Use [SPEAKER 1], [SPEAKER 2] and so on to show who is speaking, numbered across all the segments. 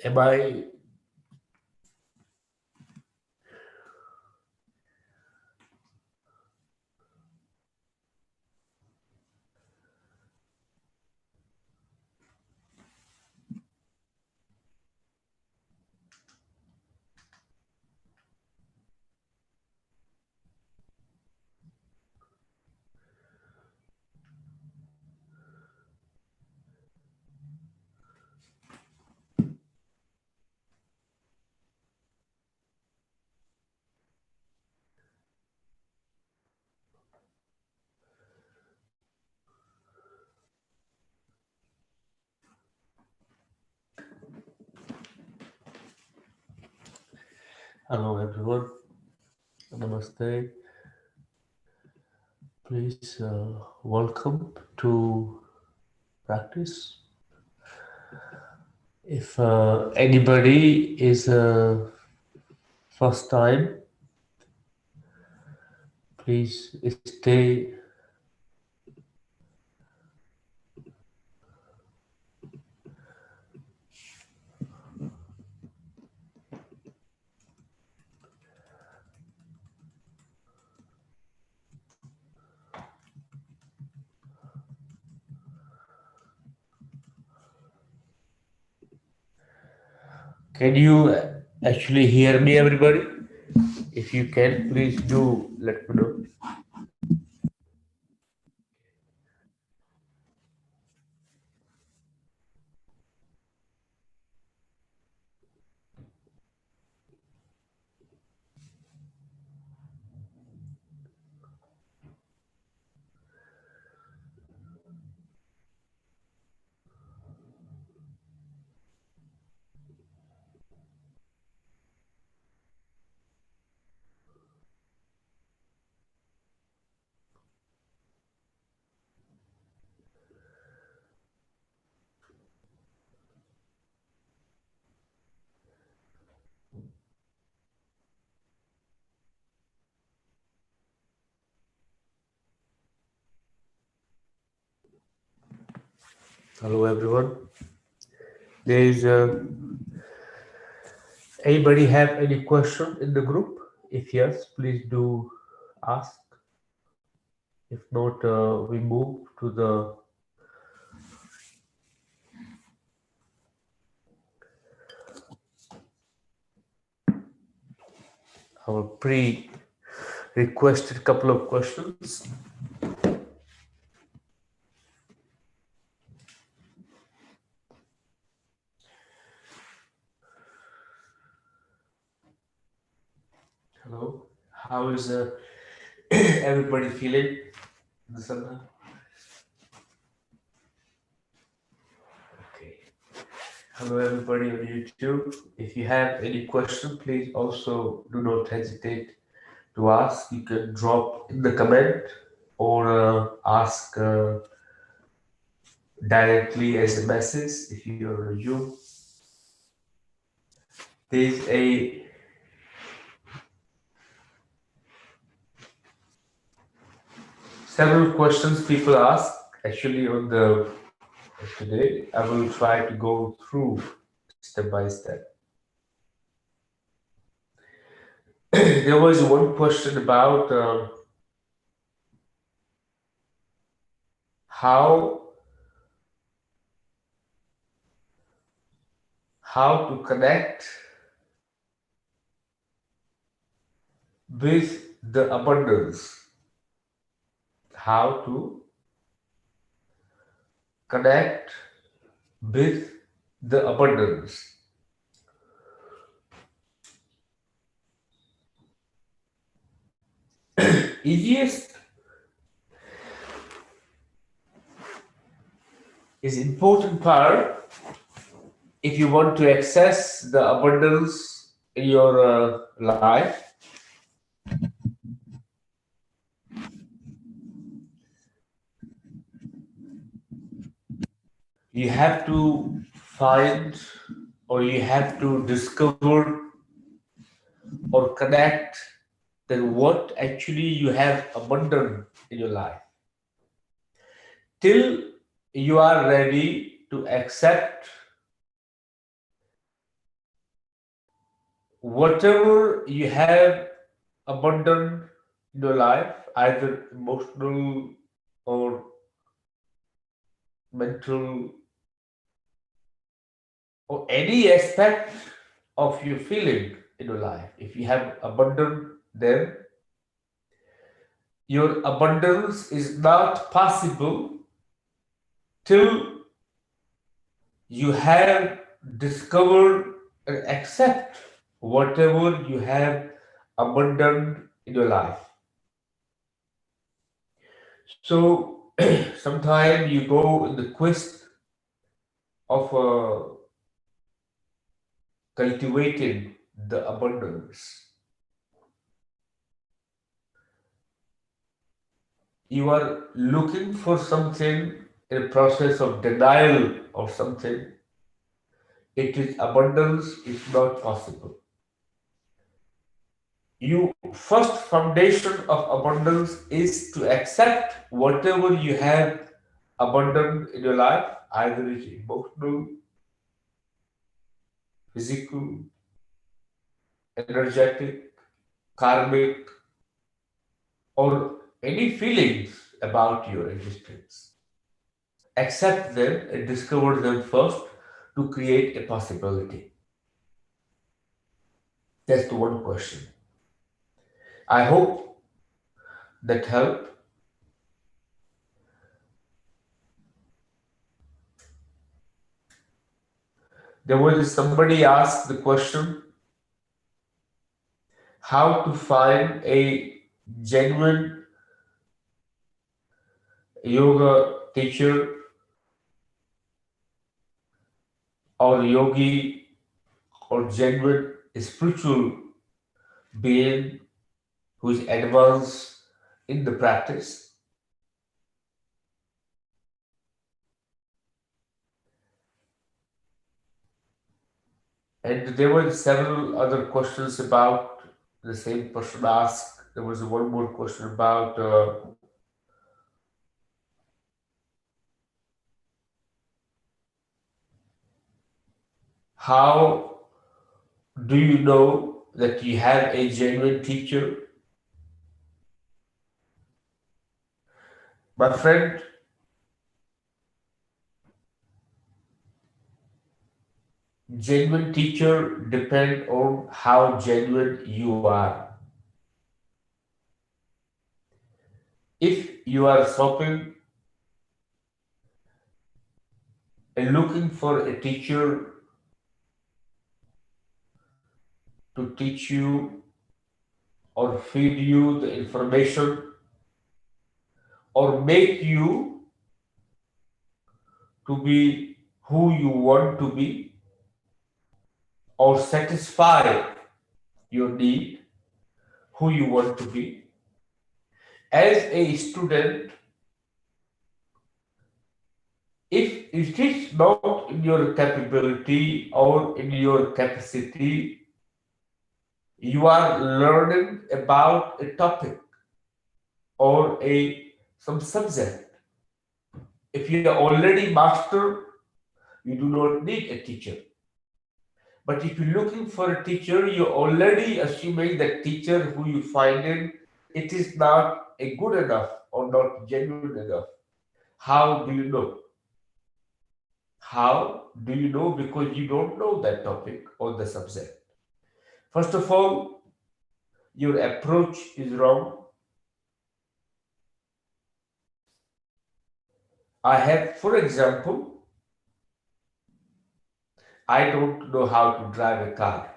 [SPEAKER 1] Am I? Hello everyone, namaste. Please welcome to practice. If anybody is first time, please stay. Can you actually hear me, everybody? If you can, please do let me know. Hello, everyone. There is anybody have any question in the group? If yes, please do ask. If not, we move to the our pre-requested couple of questions. Hello, how is everybody feeling in the Sangha? Okay. Hello, everybody on YouTube. If you have any question, please also do not hesitate to ask. You can drop in the comment or ask directly as a message if you're on Zoom. There's a several questions people ask actually on the today. I will try to go through step by step. There was one question about how to connect with the abundance. How to connect with the abundance. Easiest is important part if you want to access the abundance in your life. You have to find or you have to discover or connect then what actually you have abundant in your life. Till you are ready to accept whatever you have abundant in your life, either emotional or mental or any aspect of your feeling in your life, if you have abundant them, your abundance is not possible till you have discovered and accept whatever you have abundant in your life. So sometimes you go in the quest of cultivating the abundance. You are looking for something in a process of denial of something. It is abundance is not possible. You first foundation of abundance is to accept whatever you have abundant in your life, either it's emotional, physical, energetic, karmic, or any feelings about your existence. Accept them and discover them first to create a possibility. That's the one question. I hope that helped. There was somebody asked the question how to find a genuine yoga teacher or yogi or genuine spiritual being who is advanced in the practice. And there were several other questions about the same person asked. There was one more question about how do you know that you have a genuine teacher? My friend, genuine teacher depend on how genuine you are. If you are shopping and looking for a teacher to teach you or feed you the information or make you to be who you want to be or satisfy your need, who you want to be. As a student, if it is not in your capability or in your capacity, you are learning about a topic or a some subject. If you are already master, you do not need a teacher. But if you're looking for a teacher, you're already assuming that teacher who you find in, it is not a good enough or not genuine enough. How do you know? How do you know? Because you don't know that topic or the subject. First of all, your approach is wrong. I have, for example, I don't know how to drive a car.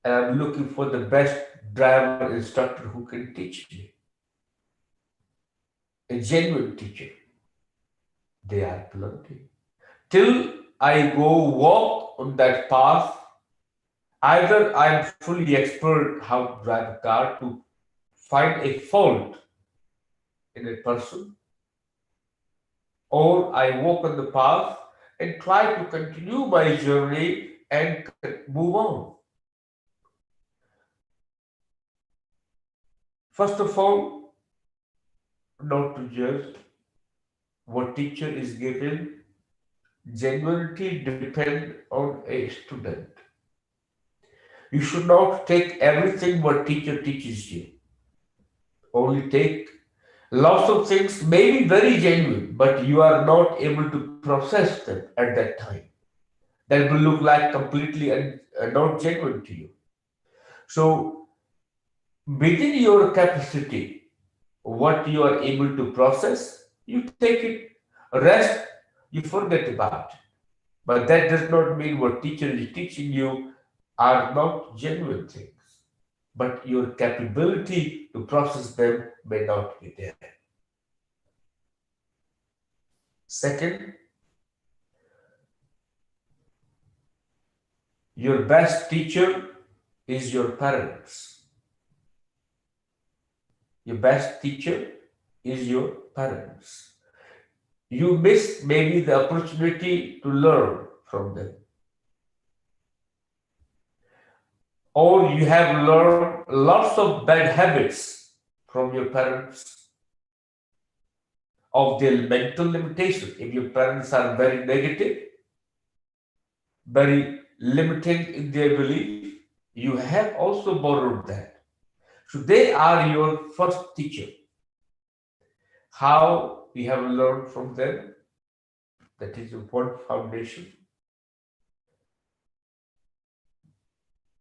[SPEAKER 1] And I'm looking for the best driver instructor who can teach me. A genuine teacher. They are plenty. Till I go walk on that path, either I'm fully expert how to drive a car to find a fault in a person, or I walk on the path and try to continue my journey and move on. First of all, not to judge what teacher is given. Genuinity depends on a student. You should not take everything what teacher teaches you. Only take lots of things may be very genuine, but you are not able to process them at that time. That will look like completely not genuine to you. So within your capacity, what you are able to process, you take it. Rest, you forget about it. But that does not mean what teacher is teaching you are not genuine things. But your capability to process them may not be there. Second, your best teacher is your parents. Your best teacher is your parents. You miss maybe the opportunity to learn from them. Or you have learned lots of bad habits from your parents of their mental limitation. If your parents are very negative, very limiting in their belief, you have also borrowed that. So they are your first teacher. How we have learned from them, that is important foundation.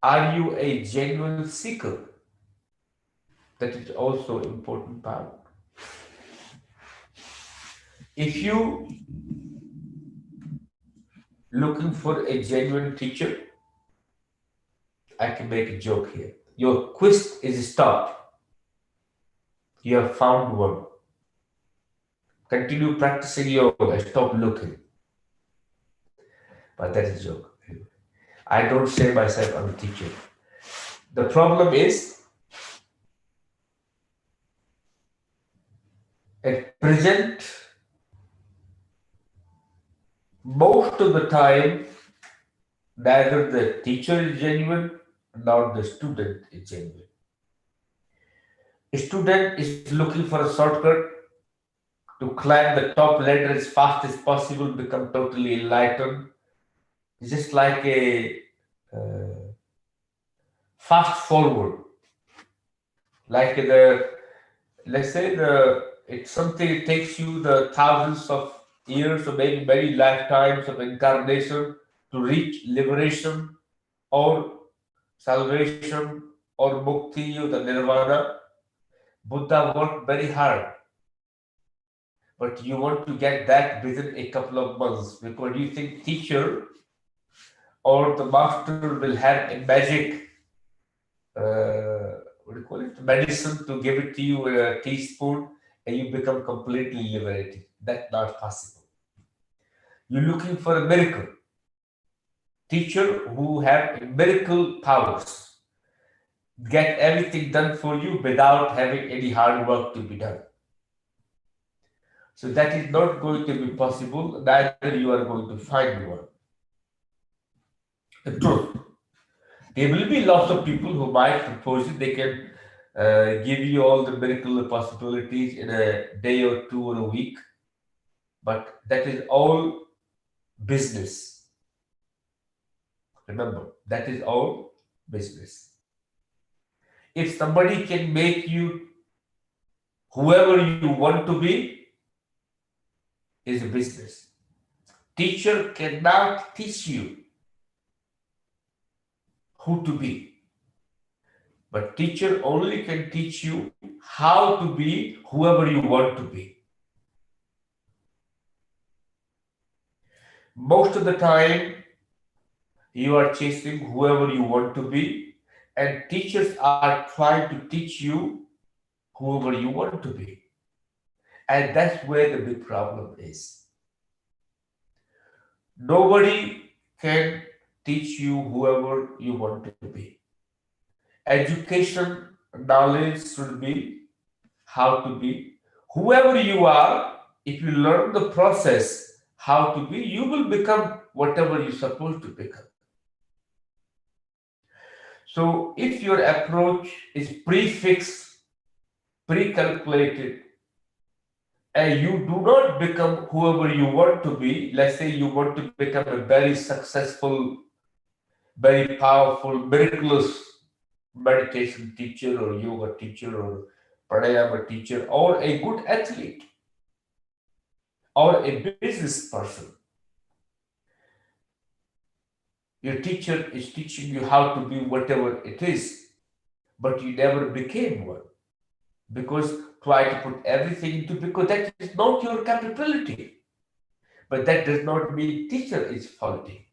[SPEAKER 1] Are you a genuine seeker? That is also important part. If you looking for a genuine teacher, I can make a joke here. Your quest is stopped. You have found one. Continue practicing yoga. Stop looking. But that is a joke. I don't say myself I'm a teacher. The problem is, at present, most of the time, neither the teacher is genuine nor the student is genuine. A student is looking for a shortcut to climb the top ladder as fast as possible, become totally enlightened. It's just like a fast forward, like let's say it's something it takes you the thousands of years or maybe many lifetimes of incarnation to reach liberation or salvation or mukti or the nirvana. Buddha worked very hard, but you want to get that within a couple of months because you think teacher or the master will have a magic, what do you call it, medicine to give it to you in a teaspoon and you become completely liberated. That's not possible. You're looking for a miracle. Teacher who have miracle powers get everything done for you without having any hard work to be done. So that is not going to be possible, neither you are going to find one. The truth. There will be lots of people who might propose it. They can give you all the miracle possibilities in a day or two or a week. But that is all business. Remember, that is all business. If somebody can make you whoever you want to be, is a business. Teacher cannot teach you who to be. But teacher only can teach you how to be whoever you want to be. Most of the time, you are chasing whoever you want to be, and teachers are trying to teach you whoever you want to be. And that's where the big problem is. Nobody can teach you whoever you want to be. Education, knowledge should be how to be whoever you are. If you learn the process how to be, you will become whatever you're supposed to become. So if your approach is prefixed, pre-calculated, and you do not become whoever you want to be, let's say you want to become a very successful very powerful, miraculous meditation teacher or yoga teacher or pranayama teacher or a good athlete or a business person. Your teacher is teaching you how to be whatever it is, but you never became one. Because try to put everything into, because that is not your capability. But that does not mean teacher is faulty.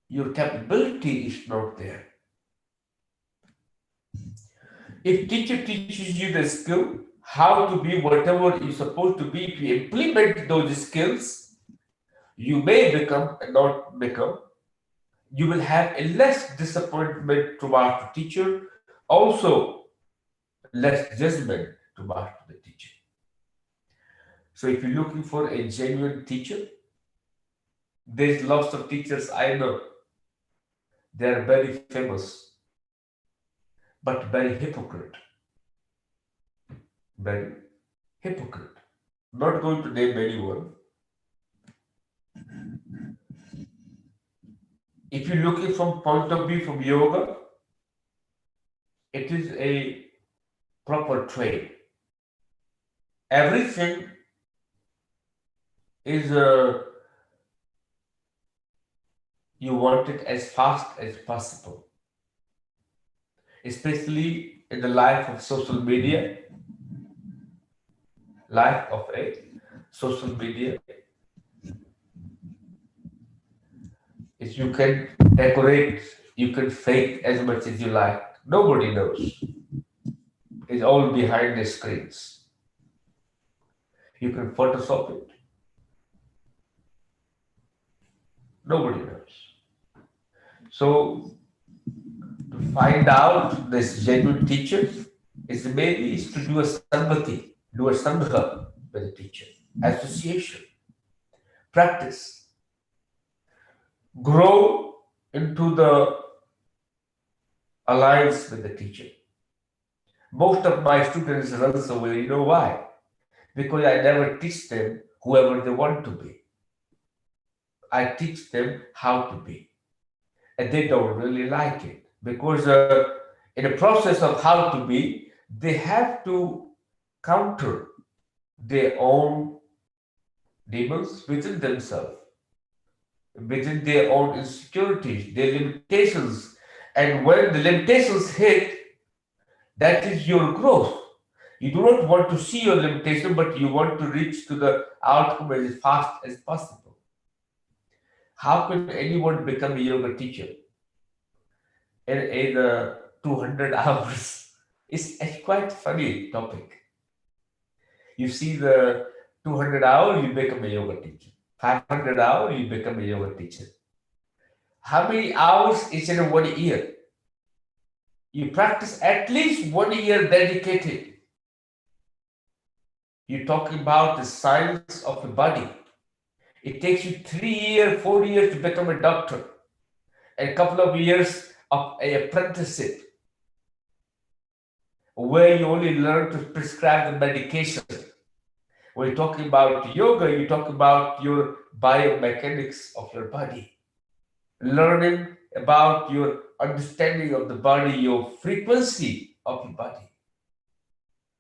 [SPEAKER 1] Your capability is not there. If teacher teaches you the skill, how to be whatever you're supposed to be, if you implement those skills, you may become and not become. You will have a less disappointment towards the teacher, also less judgment towards the teacher. So if you're looking for a genuine teacher, there's lots of teachers I know. They are very famous, but very hypocrite. Very hypocrite. Not going to name anyone. If you're looking from point of view from yoga, it is a proper trade. Everything is you want it as fast as possible, especially in the life of social media. Life of a social media is you can decorate, you can fake as much as you like. Nobody knows. It's all behind the screens. You can Photoshop it. Nobody knows. So to find out this genuine teacher is maybe is to do a sangati, do a sangha with the teacher, association, practice, grow into the alliance with the teacher. Most of my students run away. You know why? Because I never teach them whoever they want to be. I teach them how to be. And they don't really like it. Because in the process of how to be, they have to counter their own demons within themselves, within their own insecurities, their limitations. And when the limitations hit, that is your growth. You do not want to see your limitation, but you want to reach to the outcome as fast as possible. How can anyone become a yoga teacher in either 200 hours? It's a quite funny topic. You see the 200 hours, you become a yoga teacher. 500 hours, you become a yoga teacher. How many hours is in 1 year? You practice at least 1 year dedicated. You're talking about the science of the body. It takes you 3 years, 4 years to become a doctor, and a couple of years of an apprenticeship, where you only learn to prescribe the medication. When you're talking about yoga, you talk about your biomechanics of your body, learning about your understanding of the body, your frequency of your body,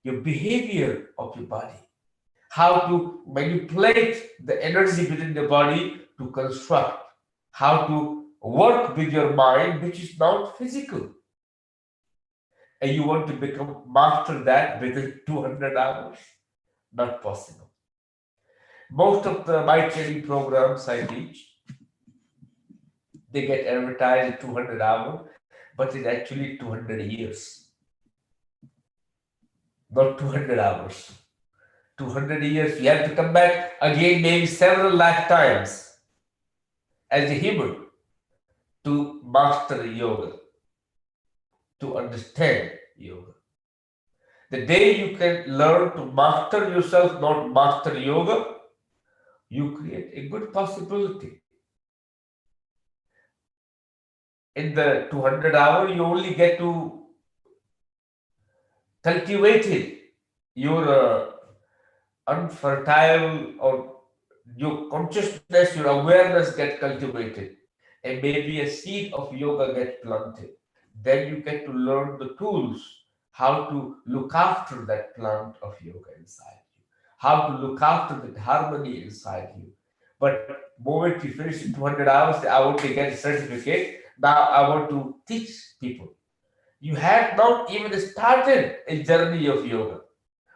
[SPEAKER 1] your behavior of your body, how to manipulate the energy within the body to construct, how to work with your mind, which is not physical. And you want to become master that within 200 hours? Not possible. Most of my training programs I teach, they get advertised 200 hours, but it's actually 200 years, not 200 hours. 200 years, you have to come back again, maybe several lifetimes as a human to master yoga, to understand yoga. The day you can learn to master yourself, not master yoga, you create a good possibility. In the 200 hours, you only get to cultivate it, your unfertile or your consciousness, your awareness get cultivated. and maybe a seed of yoga gets planted. Then you get to learn the tools, how to look after that plant of yoga inside you, how to look after that harmony inside you. But moment you finish 200 hours, I want to get a certificate. Now I want to teach people. You have not even started a journey of yoga,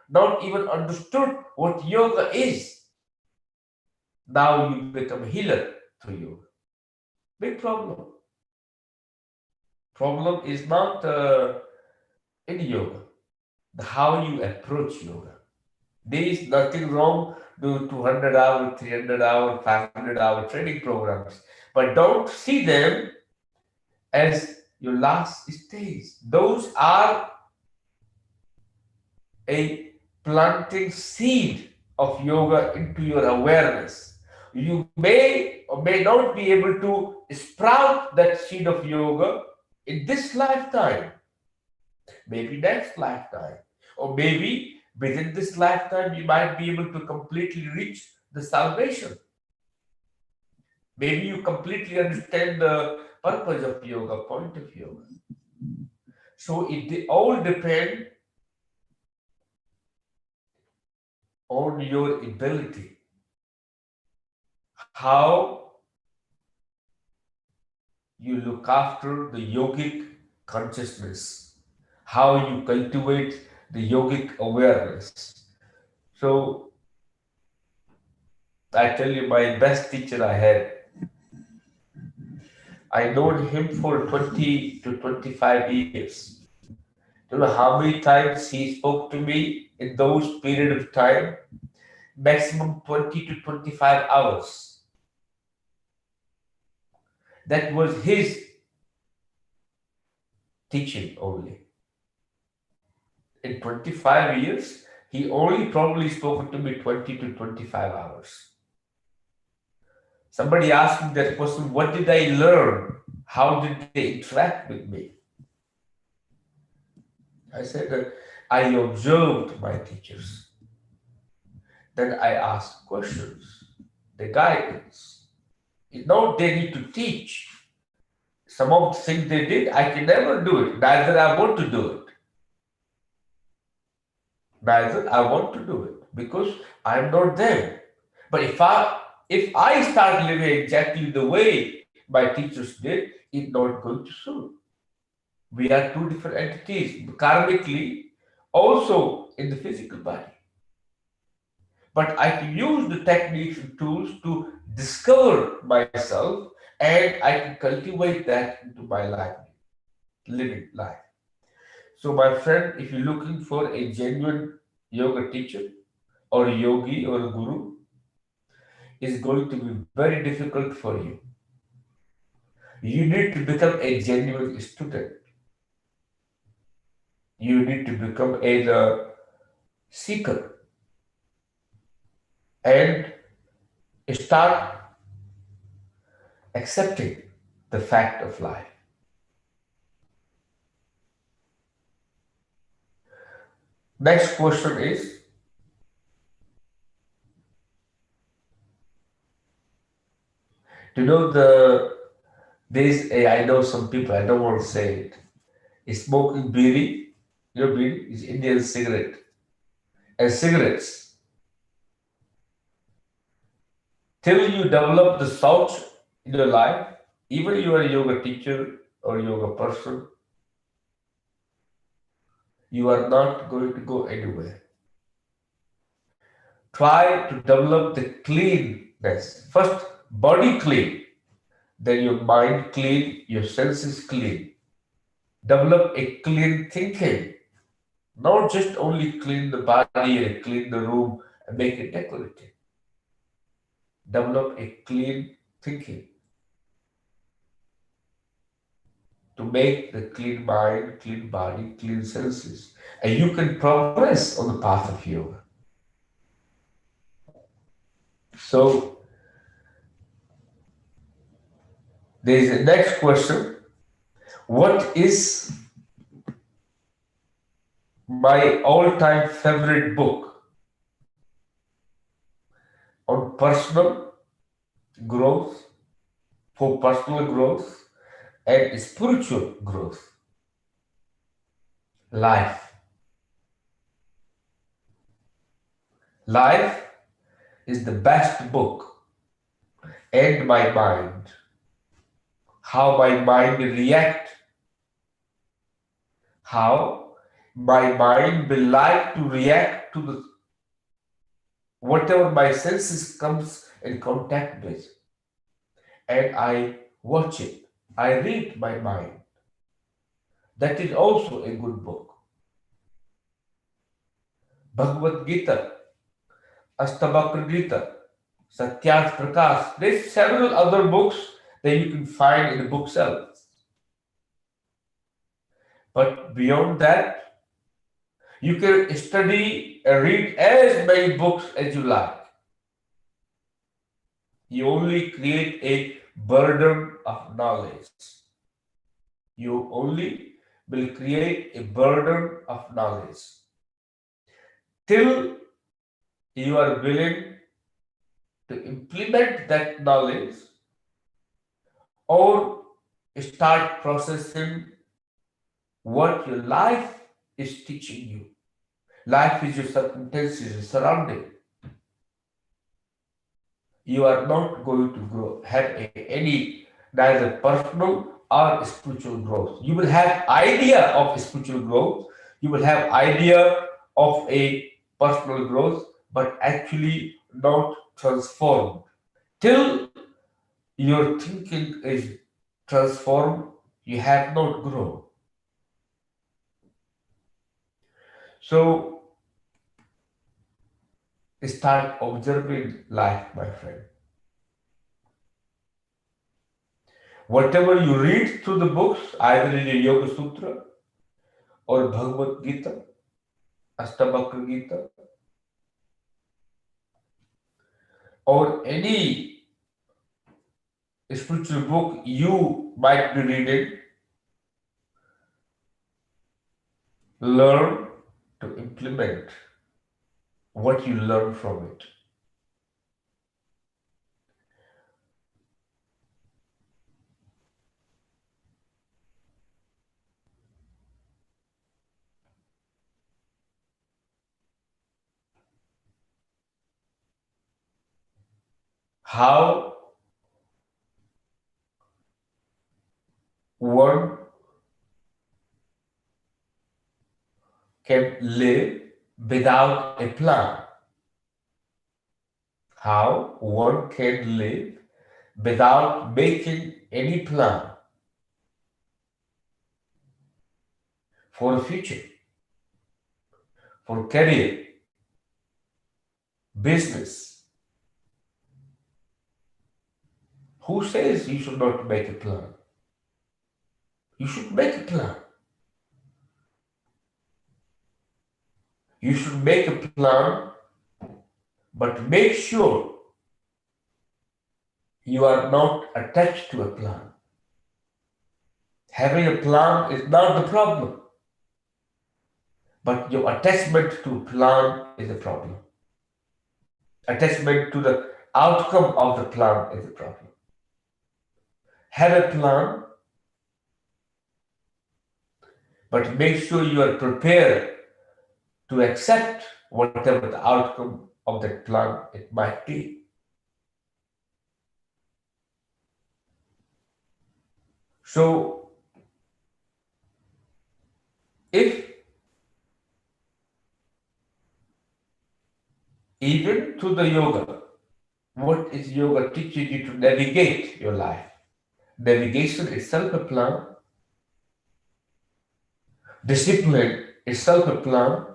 [SPEAKER 1] not even understood what yoga is. Now you become a healer through yoga. Big problem. Problem is not in yoga, the how you approach yoga. There is nothing wrong do 200 hour, 300 hour, 500-hour training programs, but don't see them as your last stage. Those are a planting seed of yoga into your awareness. You may or may not be able to sprout that seed of yoga in this lifetime, maybe next lifetime, or maybe within this lifetime you might be able to completely reach the salvation. Maybe you completely understand the purpose of yoga, point of yoga. So it all depends on your ability, how you look after the yogic consciousness, how you cultivate the yogic awareness. So I tell you, my best teacher I had, I known him for 20 to 25 years. You know how many times he spoke to me in those period of time? Maximum 20 to 25 hours. That was his teaching only. In 25 years, he only probably spoken to me 20 to 25 hours. Somebody asked me that question, what did I learn? How did they interact with me? I said that I observed my teachers. Then I asked questions, the guidance. You know, they need to teach. Some of the things they did, I can never do it. Neither I want to do it. Neither I want to do it because I'm not them. But if I start living exactly the way my teachers did, it's not going to suit. We are two different entities, karmically, also in the physical body. But I can use the techniques and tools to discover myself and I can cultivate that into my life, living life. So, my friend, if you're looking for a genuine yoga teacher or a yogi or a guru, it's going to be very difficult for you. You need to become a genuine student. You need to become a seeker and start accepting the fact of life. Next question is, do you know I know some people, I don't want to say it, is smoking bidi. You know bidi is Indian cigarette. And cigarettes, till you develop the souch in your life, even you are a yoga teacher or yoga person, you are not going to go anywhere. Try to develop the cleanness. First, body clean, then your mind clean, your senses clean. Develop a clean thinking, not just only clean the body and clean the room and make it decorative. Develop a clean thinking to make the clean mind, clean body, clean senses. And you can progress on the path of yoga. So, there is a next question. What is my all-time favorite book on personal growth for personal growth and spiritual growth. Life. Life is the best book, and my mind. How my mind will react, how my mind will like to react to the whatever my senses comes in contact with, and I watch it. I read my mind. That is also a good book. Bhagavad-Gita, Gita, Satyat Prakash. There's several other books that you can find in the bookshelf. But beyond that, you can study and read as many books as you like. You only create a burden of knowledge. You only will create a burden of knowledge till you are willing to implement that knowledge or start processing what your life is teaching you. Life is your circumstances, your surrounding. You are not going to grow, have any neither personal or spiritual growth. You will have idea of spiritual growth. You will have idea of a personal growth, but actually not transformed. Till your thinking is transformed, you have not grown. So start observing life, my friend. Whatever you read through the books, either in a Yoga Sutra or Bhagavad-Gita, Gita, or any spiritual book you might be reading, learn to implement what you learn from it. How one can live without a plan. How one can live without making any plan for the future, for career, business. Who says you should not make a plan? You should make a plan. You should make a plan, but make sure you are not attached to a plan. Having a plan is not the problem, but your attachment to a plan is a problem. Attachment to the outcome of the plan is a problem. Have a plan, but make sure you are prepared to accept whatever the outcome of that plan it might be. So, if even to the yoga, what is yoga teaching you to navigate your life? Navigation itself a plan. Discipline itself a plan.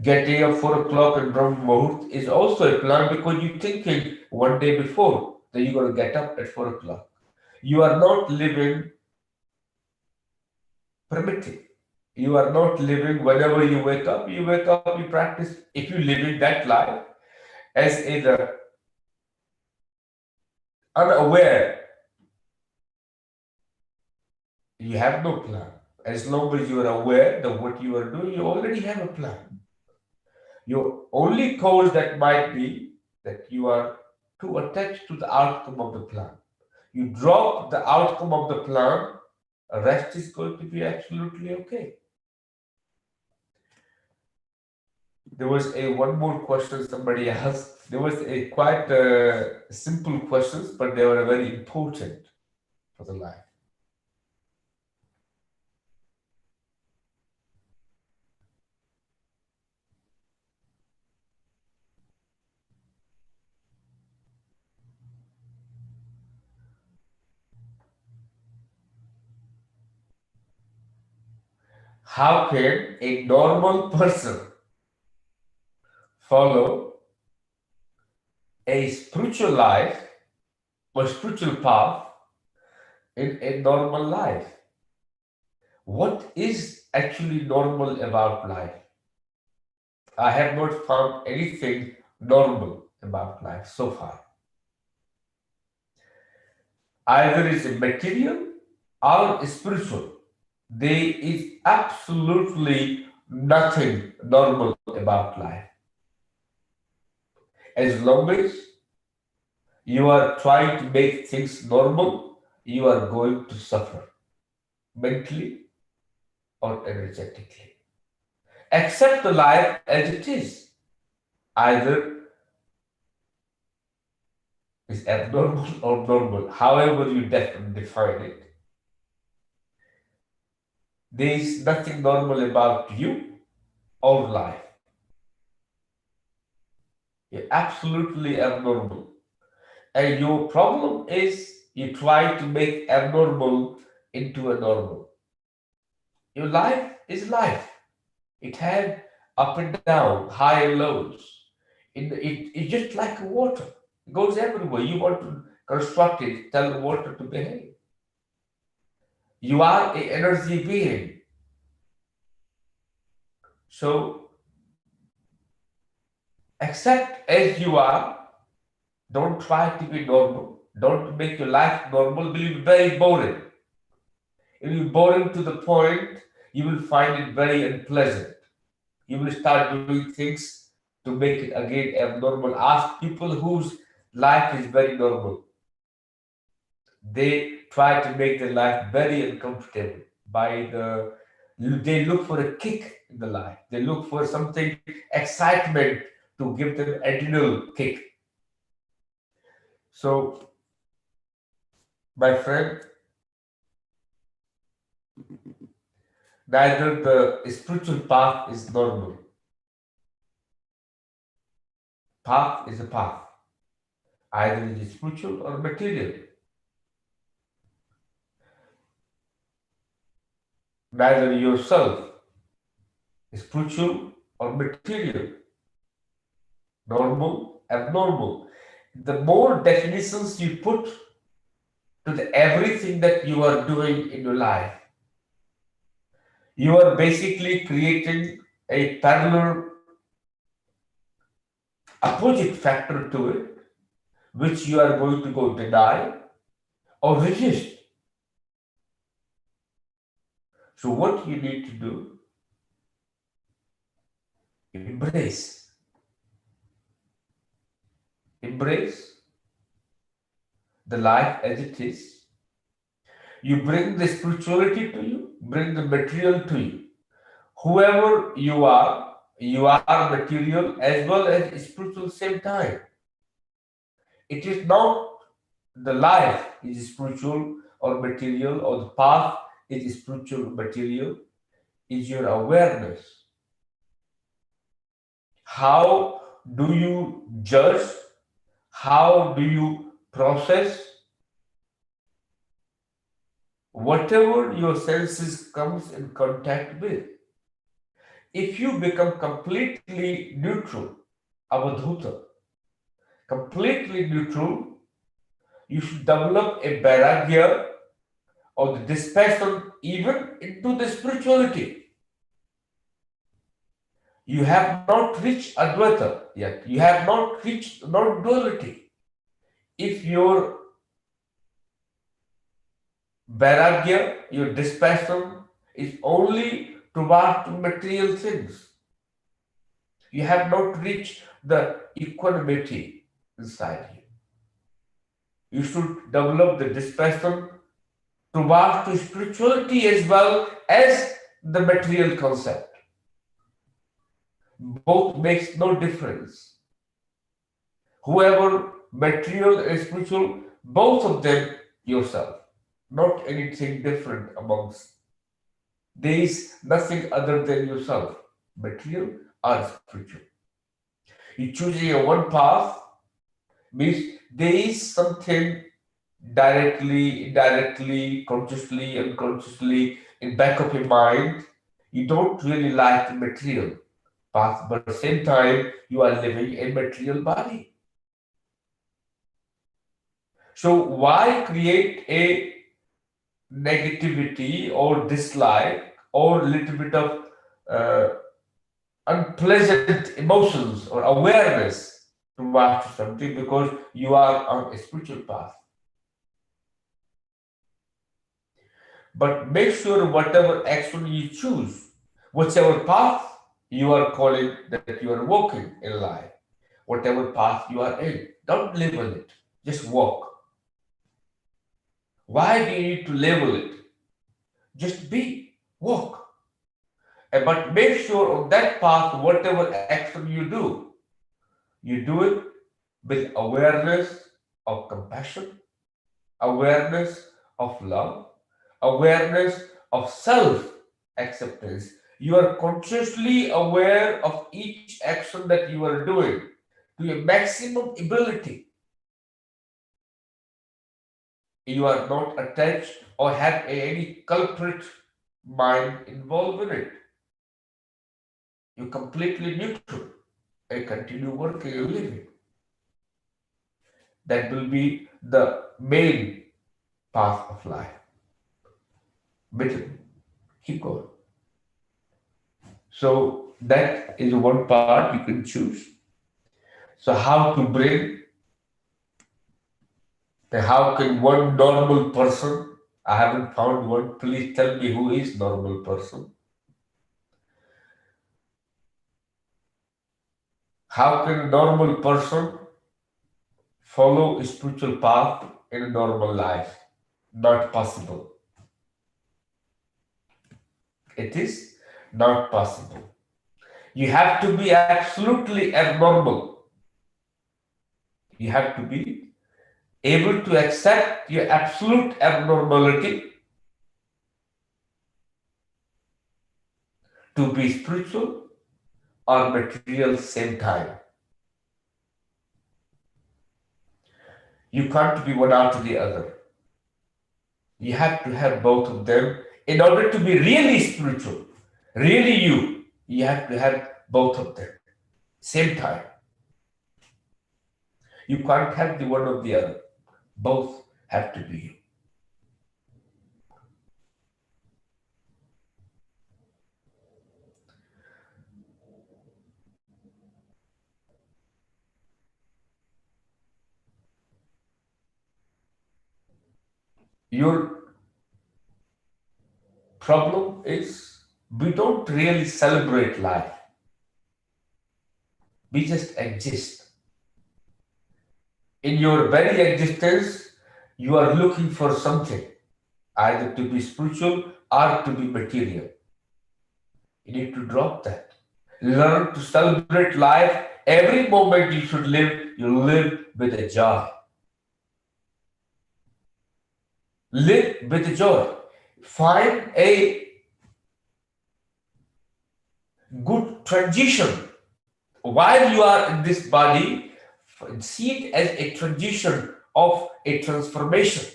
[SPEAKER 1] Getting up 4 o'clock in Brahma Muhurt is also a plan because you're thinking one day before that you're going to get up at 4 o'clock. You are not living primitive. You are not living whenever you wake up, you practice. If you live in that life as either unaware, you have no plan. As long as you are aware that what you are doing, you already have a plan. Your only cause that might be that you are to attach to the outcome of the plan. You drop the outcome of the plan, rest is going to be absolutely okay. There was a one more question somebody asked. There was a quite simple questions, but they were very important for the life. How can a normal person follow a spiritual life or spiritual path in a normal life? What is actually normal about life? I have not found anything normal about life so far. Either it's material or spiritual. There is absolutely nothing normal about life. As long as you are trying to make things normal, you are going to suffer mentally or energetically. Accept the life as it is. Either is abnormal or normal, however you define it. There is nothing normal about you or life. You're absolutely abnormal. And your problem is you try to make abnormal into a normal. Your life is life. It had up and down, high and lows. It's just like water. It goes everywhere. You want to construct it, tell the water to behave. You are an energy being. So accept as you are. Don't try to be normal. Don't make your life normal. It will be very boring. It will be boring to the point you will find it very unpleasant. You will start doing things to make it again abnormal. Ask people whose life is very normal. They try to make their life very uncomfortable by they look for a kick in the life. They look for something excitement to give them adrenal kick. So, my friend, neither the spiritual path is normal. Path is a path. Either it is spiritual or material. Neither yourself is spiritual or material. Normal, abnormal. The more definitions you put to everything that you are doing in your life, you are basically creating a parallel opposite factor to it, which you are going to go deny or resist. So what you need to do, embrace. Embrace the life as it is. You bring the spirituality to you, bring the material to you. Whoever you are material as well as spiritual same time. It is not the life is spiritual or material, or the path is spiritual or material, is your awareness. How do you judge? How do you process whatever your senses comes in contact with? If you become completely neutral, avadhuta, completely neutral, you should develop a vairagya or the dispassion even into the spirituality. You have not reached Advaita yet. You have not reached non-duality. If your vairagya, your dispassion is only towards material things, you have not reached the equanimity inside you. You should develop the dispassion towards the spirituality as well as the material concept. Both makes no difference. Whoever material and spiritual, both of them yourself. Not anything different amongst. There is nothing other than yourself, material or spiritual. You choosing a one path means there is something directly, indirectly, consciously, unconsciously in back of your mind. You don't really like the material path, but at the same time you are living a material body. So why create a negativity or dislike or a little bit of uh, unpleasant emotions or awareness towards something because you are on a spiritual path? But make sure whatever action you choose, whichever path you are calling that you are walking in life, whatever path you are in, don't label it, just walk. Why do you need to label it? Just be, walk. But make sure on that path, whatever action you do it with awareness of compassion, awareness of love, awareness of self acceptance. You are consciously aware of each action that you are doing to your maximum ability. You are not attached or have any culprit mind involved in it. You're completely neutral and continue working and living. That will be the main path of life. Middle. Keep going. So that is one part you can choose. So how to bring, how can one normal person, I haven't found one, please tell me who is normal person. How can a normal person follow a spiritual path in a normal life? Not possible. It is not possible. You have to be absolutely abnormal. You have to be able to accept your absolute abnormality to be spiritual or material same time. You can't be one after the other. You have to have both of them in order to be really spiritual, really you. You have to have both of them same time. You can't have the one or the other. Both have to be you. Your problem is we don't really celebrate life. We just exist. In your very existence, you are looking for something, either to be spiritual or to be material. You need to drop that. Learn to celebrate life. Every moment you should live, you live with a joy. Live with a joy. Find a good transition. While you are in this body, see it as a transition of a transformation.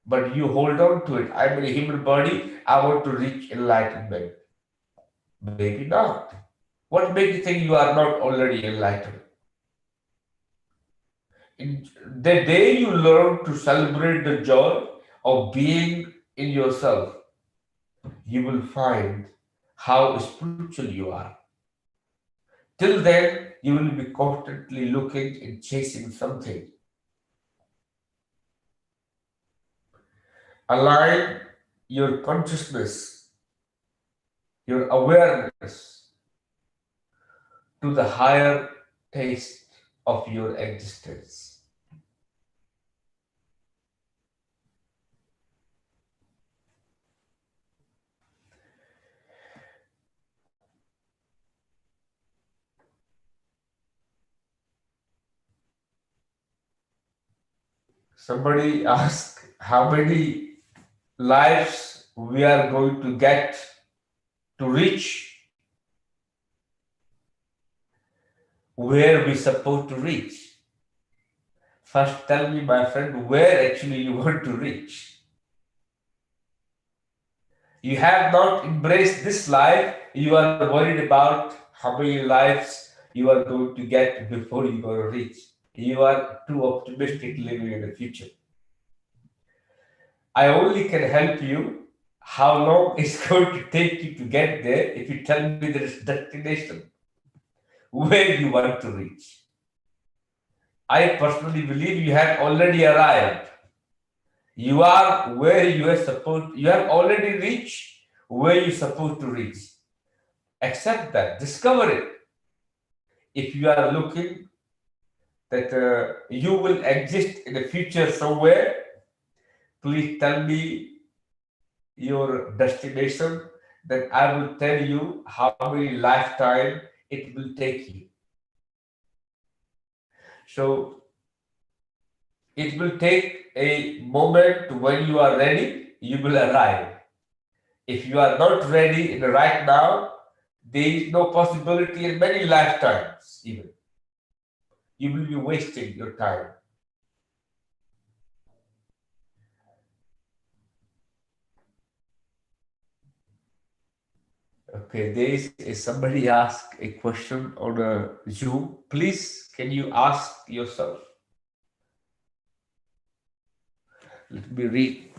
[SPEAKER 1] But you hold on to it. I'm in a human body, I want to reach enlightenment. Maybe not. What makes you think you are not already enlightened? In the day you learn to celebrate the joy of being in yourself, you will find how spiritual you are. Till then, you will be constantly looking and chasing something. Align your consciousness, your awareness to the higher taste, of your existence. Somebody asked how many lives we are going to get to reach where we supposed to reach. First, tell me, my friend, where actually you want to reach. You have not embraced this life, you are worried about how many lives you are going to get before you are going to reach. You are too optimistic living in the future. I only can help you how long it's going to take you to get there if you tell me there is destination where you want to reach. I personally believe you have already arrived. You are where you are supposed, you have already reached where you're supposed to reach. Accept that, discover it. If you are looking that you will exist in the future somewhere, please tell me your destination, then I will tell you how many lifetime it will take you. So it will take a moment when you are ready, you will arrive. If you are not ready in the right now, there is no possibility in many lifetimes even. You will be wasting your time. Okay, there is somebody ask a question on a Zoom. Please, can you ask yourself? Let me read.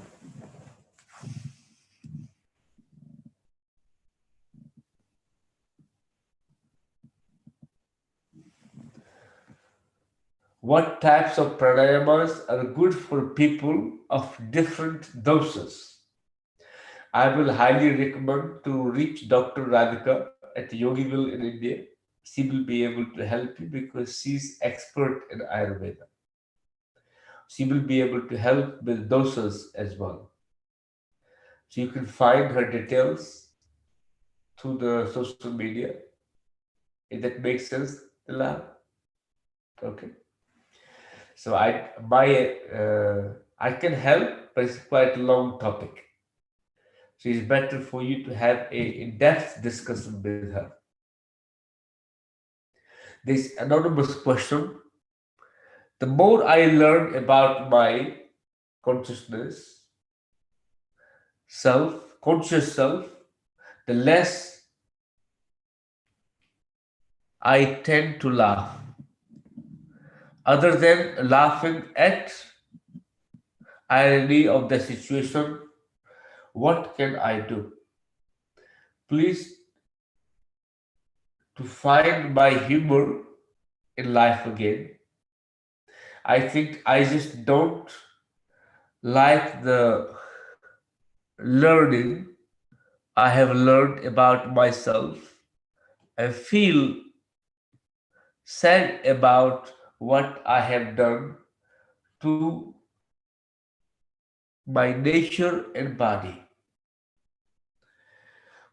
[SPEAKER 1] What types of pranayamas are good for people of different doses? I will highly recommend to reach Dr. Radhika at Yogiville in India. She will be able to help you because she's expert in Ayurveda. She will be able to help with doses as well. So you can find her details through the social media. If that makes sense, Dila? Okay. So I can help, but it's quite a long topic. So it's better for you to have a in-depth discussion with her. This anonymous question. The more I learn about my consciousness, conscious self, the less I tend to laugh. Other than laughing at irony of the situation, what can I do? Please, to find my humor in life again. I think I just don't like the learning I have learned about myself. I feel sad about what I have done to my nature and body.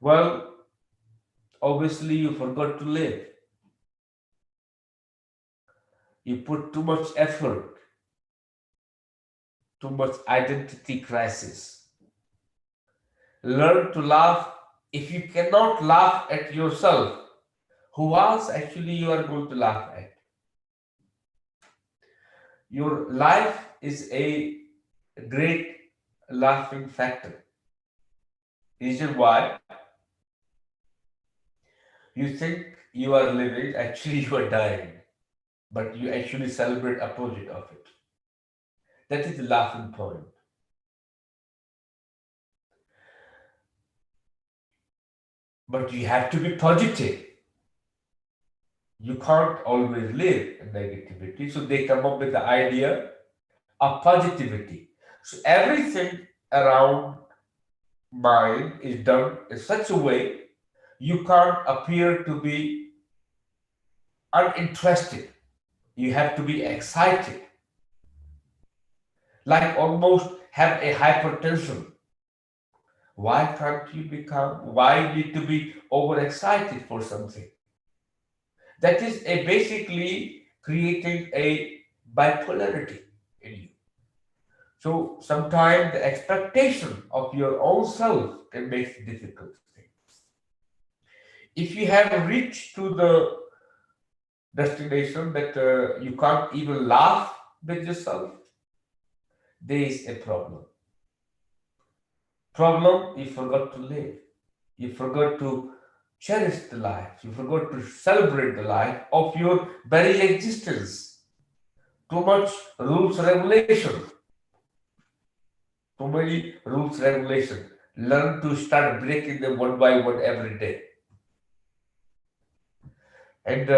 [SPEAKER 1] Well, obviously, you forgot to live. You put too much effort, too much identity crisis. Learn to laugh. If you cannot laugh at yourself, who else actually you are going to laugh at? Your life is a great laughing factor. Reason why you think you are living, actually you are dying, but you actually celebrate opposite of it. That is the laughing point. But you have to be positive. You can't always live in negativity. So they come up with the idea of positivity. So everything around mind is done in such a way you can't appear to be uninterested. You have to be excited, like almost have a hypertension. Why can't you become, why you need to be overexcited for something? That is a basically creating a bipolarity in you. So sometimes the expectation of your own self can make it difficult. If you have reached to the destination that you can't even laugh with yourself, there is a problem. Problem, you forgot to live. You forgot to cherish the life. You forgot to celebrate the life of your very existence. Too much rules, regulation. Too many rules, regulation. Learn to start breaking them one by one every day. And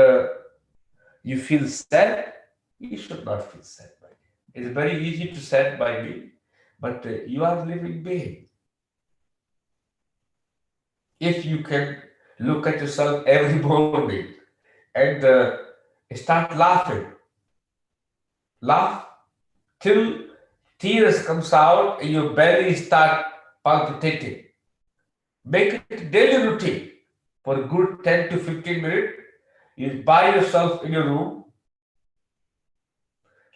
[SPEAKER 1] you feel sad, you should not feel sad by me. It's very easy to sad by me, but you are a living being. If you can look at yourself every morning and start laughing, laugh till tears comes out and your belly start palpitating. Make it a daily routine for a good 10 to 15 minutes. You by yourself in your room,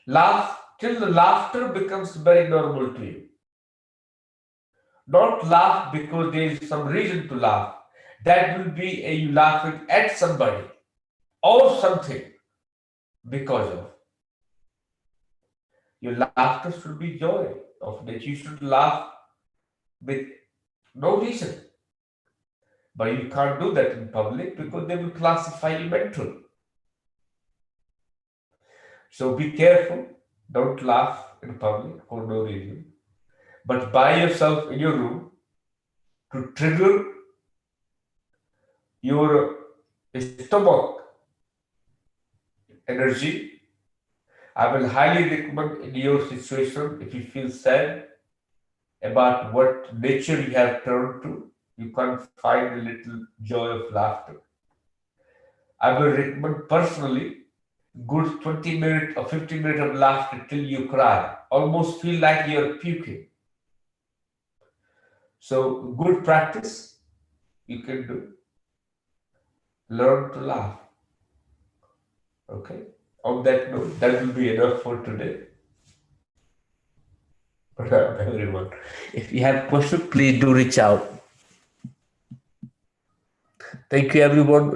[SPEAKER 1] laugh till the laughter becomes very normal to you. Don't laugh because there is some reason to laugh. That will be a you laughing at somebody or something because of. Your laughter should be joy of that. You should laugh with no reason. But you can't do that in public because they will classify you mental. So be careful. Don't laugh in public for no reason. But by yourself in your room to trigger your stomach energy. I will highly recommend in your situation if you feel sad about what nature you have turned to, you can find a little joy of laughter. I will recommend personally good 20 minutes or 15 minutes of laughter till you cry. Almost feel like you're puking. So good practice you can do. Learn to laugh. Okay? On that note, that will be enough for today. Everyone. If you have questions, please do reach out. Thank you, everyone.